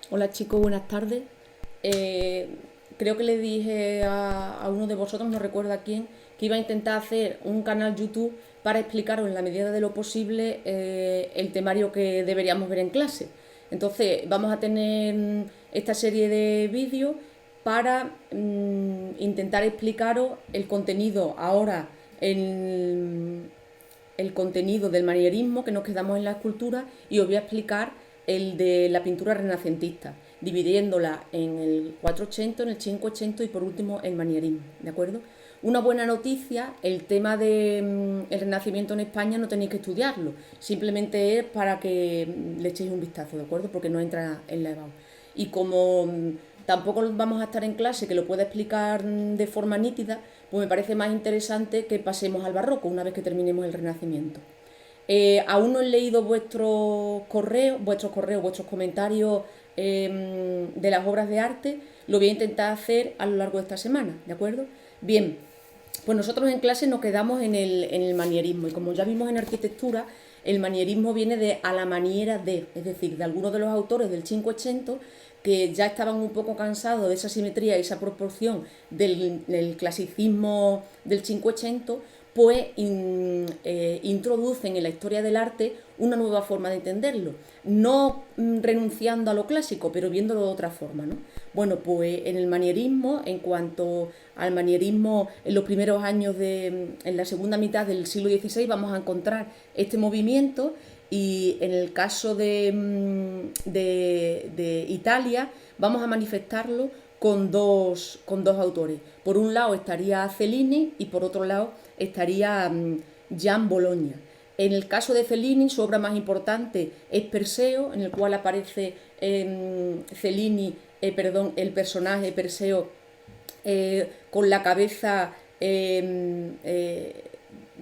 Hola chicos, buenas tardes. Eh, Creo que le dije a uno de vosotros, no recuerdo a quién, que iba a intentar hacer un canal YouTube para explicaros en la medida de lo posible el temario que deberíamos ver en clase. Entonces vamos a tener esta serie de vídeos para intentar explicaros el contenido ahora en el contenido del manierismo, que nos quedamos en la escultura, y os voy a explicar el de la pintura renacentista, dividiéndola en el 480, en el 580 y por último el manierismo, ¿de acuerdo? Una buena noticia, el tema del Renacimiento en España no tenéis que estudiarlo, simplemente es para que le echéis un vistazo, ¿de acuerdo? Porque no entra en la EBAU. Y como tampoco vamos a estar en clase que lo pueda explicar de forma nítida, pues me parece más interesante que pasemos al barroco una vez que terminemos el Renacimiento. Aún no he leído vuestros comentarios de las obras de arte. Lo voy a intentar hacer a lo largo de esta semana, ¿de acuerdo? Bien, pues nosotros en clase nos quedamos en el manierismo y como ya vimos en arquitectura, el manierismo viene de a la maniera de, es decir, de algunos de los autores del Cinquecento que ya estaban un poco cansados de esa simetría y esa proporción del clasicismo del Cinquecento, pues introducen en la historia del arte una nueva forma de entenderlo, no renunciando a lo clásico, pero viéndolo de otra forma, ¿no? Bueno, pues en el manierismo, en cuanto al manierismo en los primeros años en la segunda mitad del siglo XVI, vamos a encontrar este movimiento y en el caso de Italia vamos a manifestarlo con dos autores. Por un lado estaría Cellini y por otro lado estaría Gian Bologna. En el caso de Cellini, su obra más importante es Perseo, en el cual aparece Cellini, el personaje Perseo con la cabeza de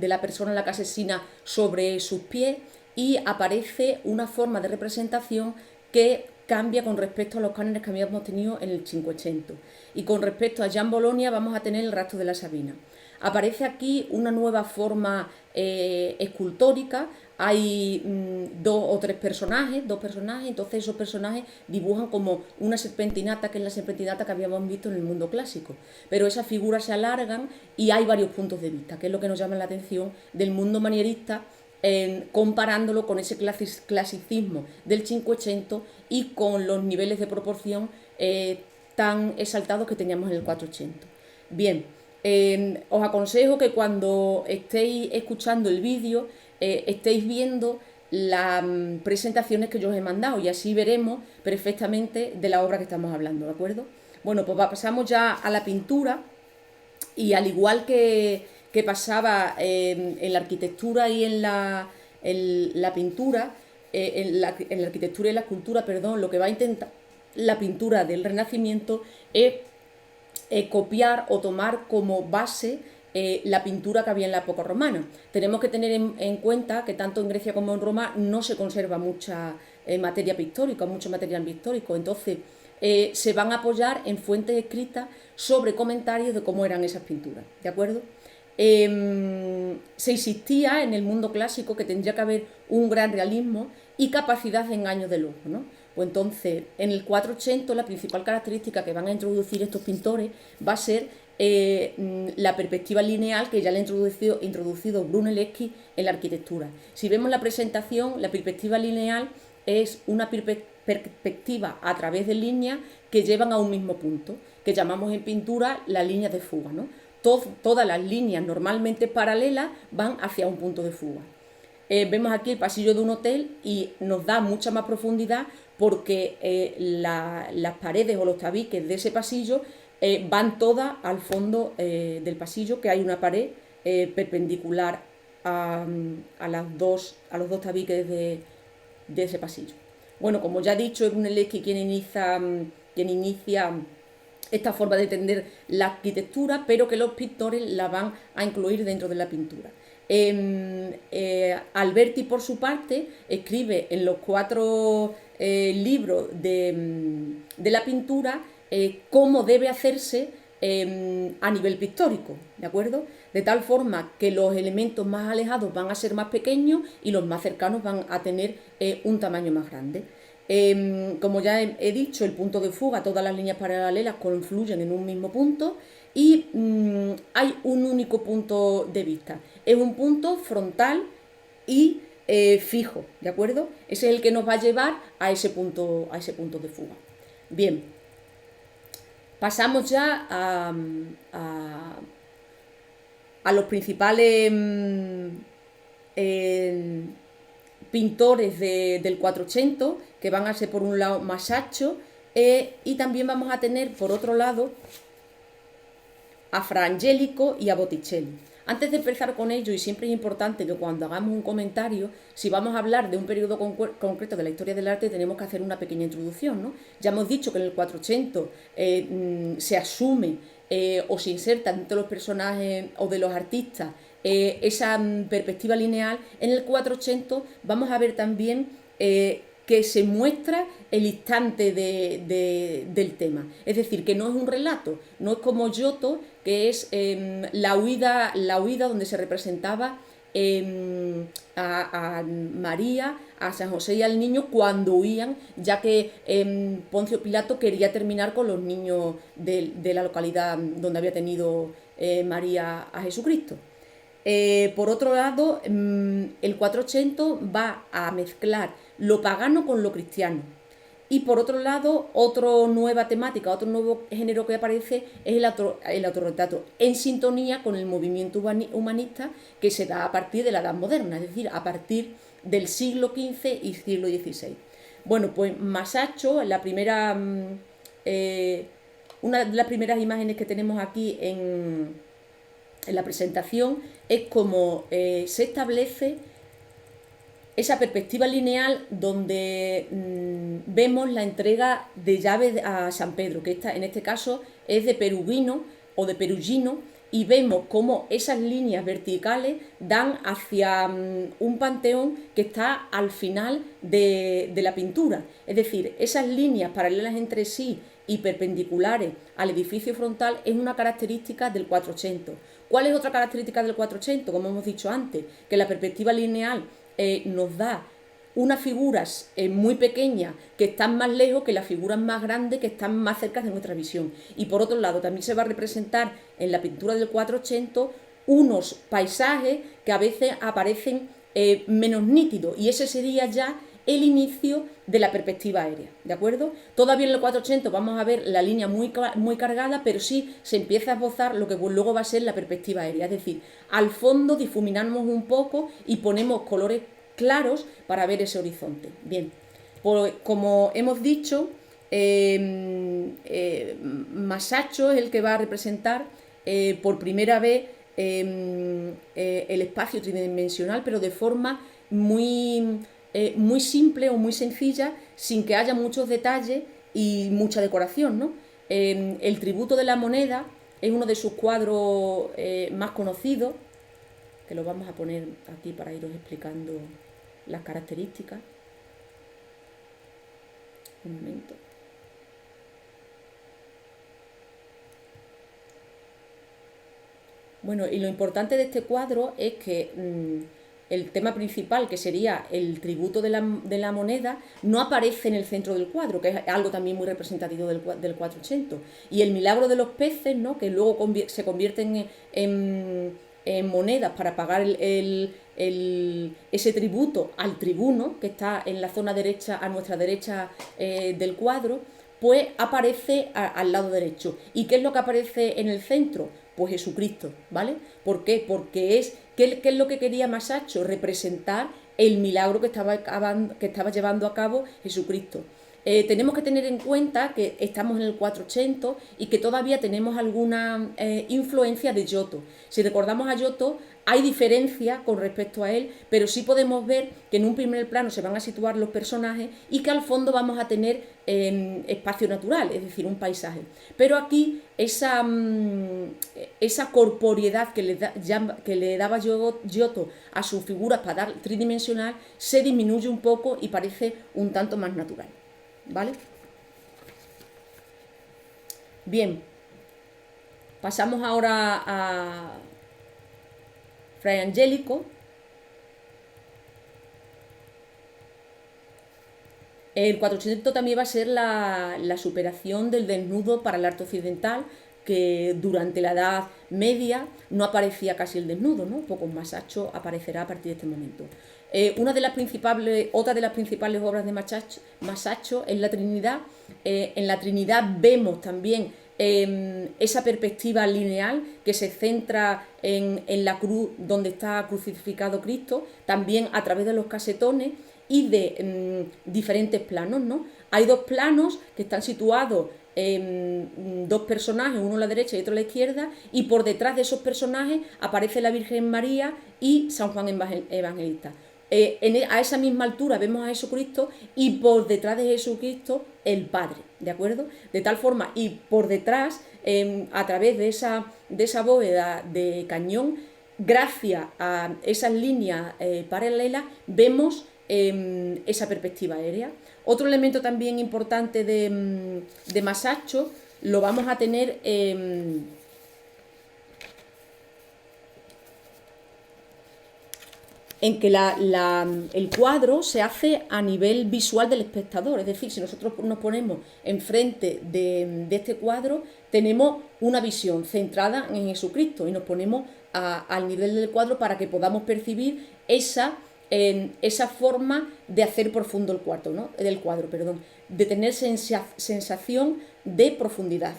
la persona a la que asesina sobre sus pies y aparece una forma de representación que cambia con respecto a los cánones que habíamos tenido en el Cinquecento. Y con respecto a Gian Bologna vamos a tener el rastro de la Sabina. Aparece aquí una nueva forma escultórica, hay dos personajes, entonces esos personajes dibujan como una serpentinata, que es la serpentinata que habíamos visto en el mundo clásico. Pero esas figuras se alargan y hay varios puntos de vista, que es lo que nos llama la atención del mundo manierista, comparándolo con ese clasicismo del Cinquecento y con los niveles de proporción tan exaltados que teníamos en el 480. Bien, os aconsejo que cuando estéis escuchando el vídeo estéis viendo las presentaciones que yo os he mandado y así veremos perfectamente de la obra que estamos hablando, ¿de acuerdo? Bueno, pues pasamos ya a la pintura y al igual que pasaba en la arquitectura y en la pintura, en la arquitectura y la escultura, perdón, lo que va a intentar la pintura del Renacimiento es copiar o tomar como base la pintura que había en la época romana. Tenemos que tener en cuenta que tanto en Grecia como en Roma no se conserva mucha materia pictórica, mucho material pictórico, entonces se van a apoyar en fuentes escritas sobre comentarios de cómo eran esas pinturas, ¿de acuerdo? Se insistía en el mundo clásico que tendría que haber un gran realismo y capacidad de engaño del ojo, ¿no? Pues entonces, en el 480 la principal característica que van a introducir estos pintores va a ser la perspectiva lineal que ya le ha introducido Brunelleschi en la arquitectura. Si vemos la presentación, la perspectiva lineal es una perspectiva a través de líneas que llevan a un mismo punto, que llamamos en pintura las líneas de fuga, ¿no? Todas las líneas normalmente paralelas van hacia un punto de fuga. Vemos aquí el pasillo de un hotel y nos da mucha más profundidad porque las paredes o los tabiques de ese pasillo van todas al fondo del pasillo, que hay una pared perpendicular a los dos tabiques de ese pasillo. Bueno, como ya he dicho, es Brunelleschi quien inicia esta forma de entender la arquitectura, pero que los pintores la van a incluir dentro de la pintura. Alberti, por su parte, escribe en los 4 libros de la pintura cómo debe hacerse a nivel pictórico, ¿de acuerdo? De tal forma que los elementos más alejados van a ser más pequeños y los más cercanos van a tener un tamaño más grande. Como ya he dicho, el punto de fuga, todas las líneas paralelas confluyen en un mismo punto y hay un único punto de vista. Es un punto frontal y fijo, ¿de acuerdo? Ese es el que nos va a llevar a ese punto de fuga. Bien, pasamos ya a los principales pintores del 480, que van a ser por un lado Masaccio, y también vamos a tener por otro lado a Fra Angelico y a Botticelli. Antes de empezar con ello, y siempre es importante que cuando hagamos un comentario, si vamos a hablar de un periodo concreto de la historia del arte, tenemos que hacer una pequeña introducción, ¿no? Ya hemos dicho que en el 480 se asume o se inserta dentro de los personajes o de los artistas esa perspectiva lineal. En el 480 vamos a ver también que se muestra el instante del tema. Es decir, que no es un relato, no es como Giotto, que es la huida donde se representaba a María, a San José y al niño cuando huían, ya que Poncio Pilato quería terminar con los niños de la localidad donde había tenido María a Jesucristo. Por otro lado, el 480 va a mezclar lo pagano con lo cristiano. Y por otro lado, otra nueva temática, otro nuevo género que aparece es el autorretrato, en sintonía con el movimiento humanista que se da a partir de la Edad Moderna, es decir, a partir del siglo XV y siglo XVI. Bueno, pues Masaccio, una de las primeras imágenes que tenemos aquí en la presentación, es como se establece esa perspectiva lineal donde vemos la entrega de llaves a San Pedro, que en este caso es de Perugino o de Perugino, y vemos cómo esas líneas verticales dan hacia un panteón que está al final de la pintura. Es decir, esas líneas paralelas entre sí y perpendiculares al edificio frontal es una característica del 480. ¿Cuál es otra característica del 480? Como hemos dicho antes, que la perspectiva lineal nos da unas figuras muy pequeñas que están más lejos que las figuras más grandes que están más cerca de nuestra visión. Y por otro lado, también se va a representar en la pintura del 480 unos paisajes que a veces aparecen menos nítidos, y ese sería ya el inicio de la perspectiva aérea, ¿de acuerdo? Todavía en el 480 vamos a ver la línea muy cargada, pero sí se empieza a esbozar lo que luego va a ser la perspectiva aérea, es decir, al fondo difuminamos un poco y ponemos colores claros para ver ese horizonte. Bien, pues, como hemos dicho, Masaccio es el que va a representar por primera vez el espacio tridimensional, pero de forma muy simple o muy sencilla, sin que haya muchos detalles y mucha decoración, ¿no? El tributo de la moneda es uno de sus cuadros más conocidos, que lo vamos a poner aquí para iros explicando las características. Un momento. Bueno, y lo importante de este cuadro es que el tema principal, que sería el tributo de la moneda, no aparece en el centro del cuadro, que es algo también muy representativo del 480. Y el milagro de los peces, ¿no?, que luego se convierten en monedas para pagar ese tributo al tribuno, que está en la zona derecha, a nuestra derecha del cuadro, pues aparece al lado derecho. ¿Y qué es lo que aparece en el centro? Pues Jesucristo, ¿vale? ¿Por qué? Porque ¿qué es lo que quería Masaccio? Representar el milagro que estaba llevando a cabo Jesucristo. Tenemos que tener en cuenta que estamos en el 480 y que todavía tenemos alguna influencia de Giotto. Si recordamos a Giotto, hay diferencia con respecto a él, pero sí podemos ver que en un primer plano se van a situar los personajes y que al fondo vamos a tener espacio natural, es decir, un paisaje. Pero aquí esa corporeidad que le daba Giotto a sus figuras para dar tridimensional se disminuye un poco y parece un tanto más natural. ¿Vale? Bien, pasamos ahora a Fra Angelico. El 400 también va a ser la superación del desnudo para el arte occidental, que durante la Edad Media no aparecía casi el desnudo, ¿no? Pocos Masaccio aparecerá a partir de este momento. Otra de las principales obras de Masaccio es la Trinidad. En la Trinidad vemos también esa perspectiva lineal que se centra en la cruz donde está crucificado Cristo, también a través de los casetones y de diferentes planos, ¿no? Hay dos planos que están situados dos personajes, uno a la derecha y otro a la izquierda, y por detrás de esos personajes aparece la Virgen María y San Juan Evangelista. A esa misma altura vemos a Jesucristo y por detrás de Jesucristo el Padre, ¿de acuerdo? De tal forma, y por detrás, a través de esa bóveda de cañón, gracias a esas líneas paralelas, vemos esa perspectiva aérea. Otro elemento también importante de Masaccio lo vamos a tener en que el cuadro se hace a nivel visual del espectador. Es decir, si nosotros nos ponemos enfrente de este cuadro, tenemos una visión centrada en Jesucristo y nos ponemos al nivel del cuadro para que podamos percibir esa forma de hacer profundo el cuadro, ¿no? De tener sensación de profundidad.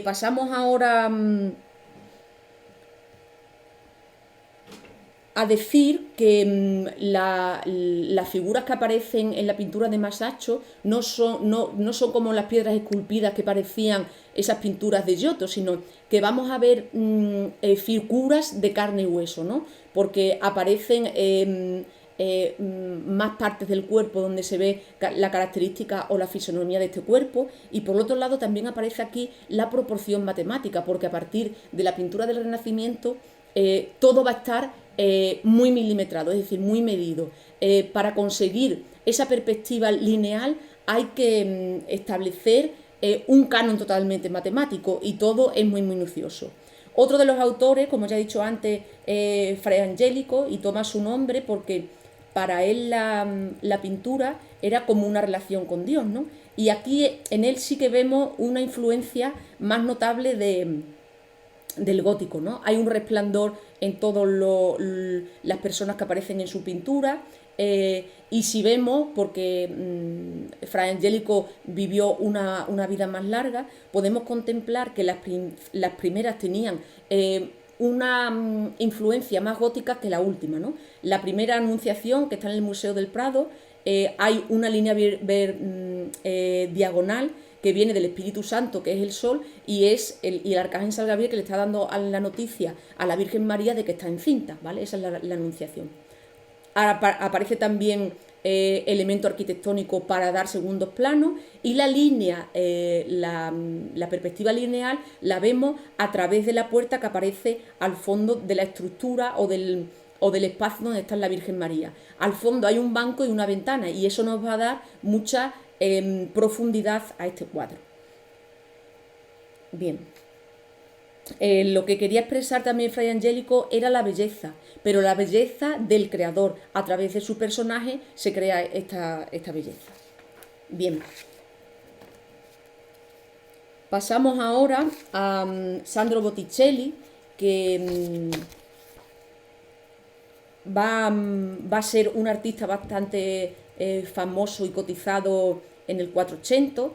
Pasamos ahora a decir que las figuras que aparecen en la pintura de Masaccio no son como las piedras esculpidas que parecían esas pinturas de Giotto, sino que vamos a ver figuras de carne y hueso, ¿no? Porque aparecen más partes del cuerpo donde se ve la característica o la fisonomía de este cuerpo, y por otro lado también aparece aquí la proporción matemática, porque a partir de la pintura del Renacimiento todo va a estar muy milimetrado, es decir, muy medido. Para conseguir esa perspectiva lineal hay que establecer un canon totalmente matemático, y todo es muy minucioso. Otro de los autores, como ya he dicho antes, Fray Angelico, y toma su nombre porque para él la pintura era como una relación con Dios, ¿no? Y aquí en él sí que vemos una influencia más notable del gótico, ¿no? Hay un resplandor en todas las personas que aparecen en su pintura, y si vemos, porque Fray Angelico vivió una vida más larga, podemos contemplar que las primeras tenían una influencia más gótica que la última, ¿no? La primera Anunciación, que está en el Museo del Prado, hay una línea diagonal que viene del Espíritu Santo, que es el Sol, y el arcángel San Gabriel que le está dando la noticia a la Virgen María de que está encinta, ¿vale? Esa es la Anunciación. Aparece también elemento arquitectónico para dar segundos planos, y la línea, la perspectiva lineal la vemos a través de la puerta que aparece al fondo de la estructura o del espacio donde está la Virgen María. Al fondo hay un banco y una ventana, y eso nos va a dar mucha profundidad a este cuadro. Bien. Lo que quería expresar también Fray Angelico era la belleza, pero la belleza del creador. A través de su personaje se crea esta belleza. Bien. Pasamos ahora a Sandro Botticelli, que va a ser un artista bastante famoso y cotizado en el 480,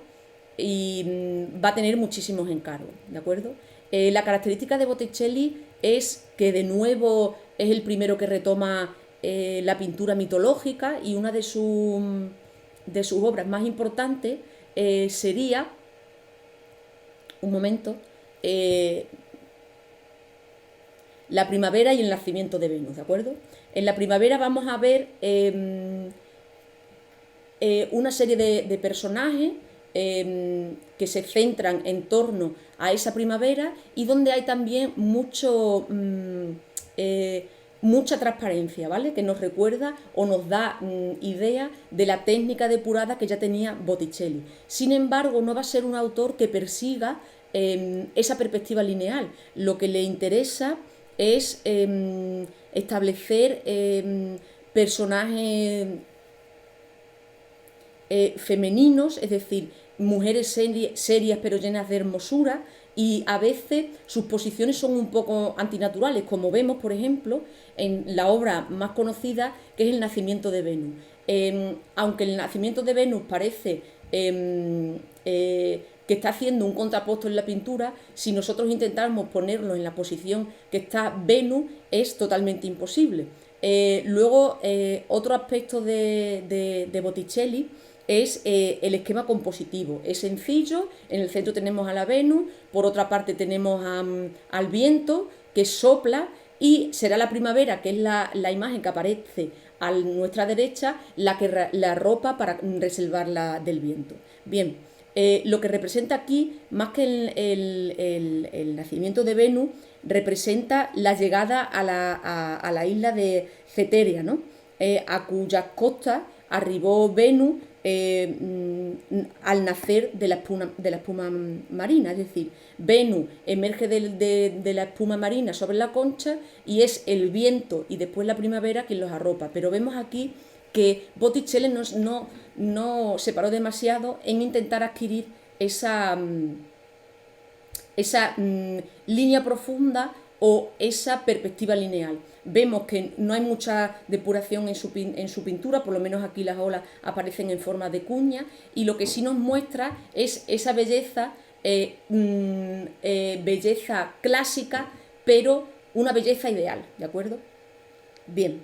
y va a tener muchísimos encargos, ¿de acuerdo? La característica de Botticelli es que de nuevo es el primero que retoma la pintura mitológica, y una de sus obras más importantes sería, un momento, la primavera y el nacimiento de Venus, ¿de acuerdo? En la primavera vamos a ver una serie de personajes que se centran en torno a esa primavera, y donde hay también mucha transparencia, ¿vale? Que nos recuerda o nos da idea de la técnica depurada que ya tenía Botticelli. Sin embargo, no va a ser un autor que persiga esa perspectiva lineal. Lo que le interesa es establecer personajes femeninos, es decir, mujeres serias pero llenas de hermosura, y a veces sus posiciones son un poco antinaturales, como vemos, por ejemplo, en la obra más conocida, que es El nacimiento de Venus. Aunque el nacimiento de Venus parece que está haciendo un contrapuesto en la pintura, si nosotros intentamos ponerlo en la posición que está Venus, es totalmente imposible. Luego, otro aspecto de Botticelli es el esquema compositivo. Es sencillo, en el centro tenemos a la Venus, por otra parte tenemos al viento que sopla, y será la primavera, que es la imagen que aparece a nuestra derecha, la que la arropa para reservarla del viento. Bien, lo que representa aquí, más que el nacimiento de Venus, representa la llegada a la isla de Ceteria, ¿no? A cuyas costas arribó Venus al nacer de la espuma marina. Es decir, Venus emerge de la espuma marina sobre la concha, y es el viento y después la primavera quien los arropa. Pero vemos aquí que Botticelli no se paró demasiado en intentar adquirir esa línea profunda o esa perspectiva lineal. Vemos que no hay mucha depuración en su pintura, por lo menos aquí las olas aparecen en forma de cuña, y lo que sí nos muestra es esa belleza, belleza clásica, pero una belleza ideal, ¿de acuerdo? Bien.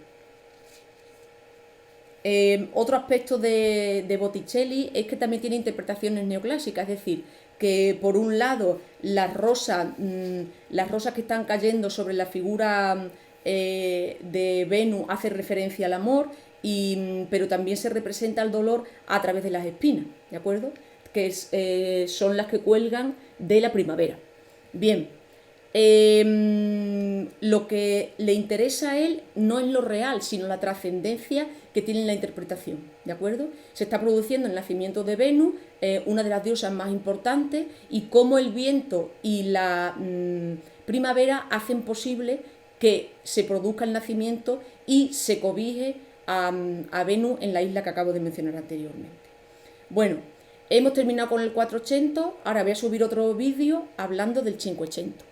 Otro aspecto de Botticelli es que también tiene interpretaciones neoclásicas, es decir, que por un lado las rosas que están cayendo sobre la figura de Venus hace referencia al amor, pero también se representa el dolor a través de las espinas, ¿de acuerdo? Que son las que cuelgan de la primavera. Bien, lo que le interesa a él no es lo real, sino la trascendencia que tiene la interpretación, ¿de acuerdo? Se está produciendo el nacimiento de Venus, una de las diosas más importantes, y cómo el viento y la primavera hacen posible que se produzca el nacimiento y se cobije a Venus en la isla que acabo de mencionar anteriormente. Bueno, hemos terminado con el 400, ahora voy a subir otro vídeo hablando del 500.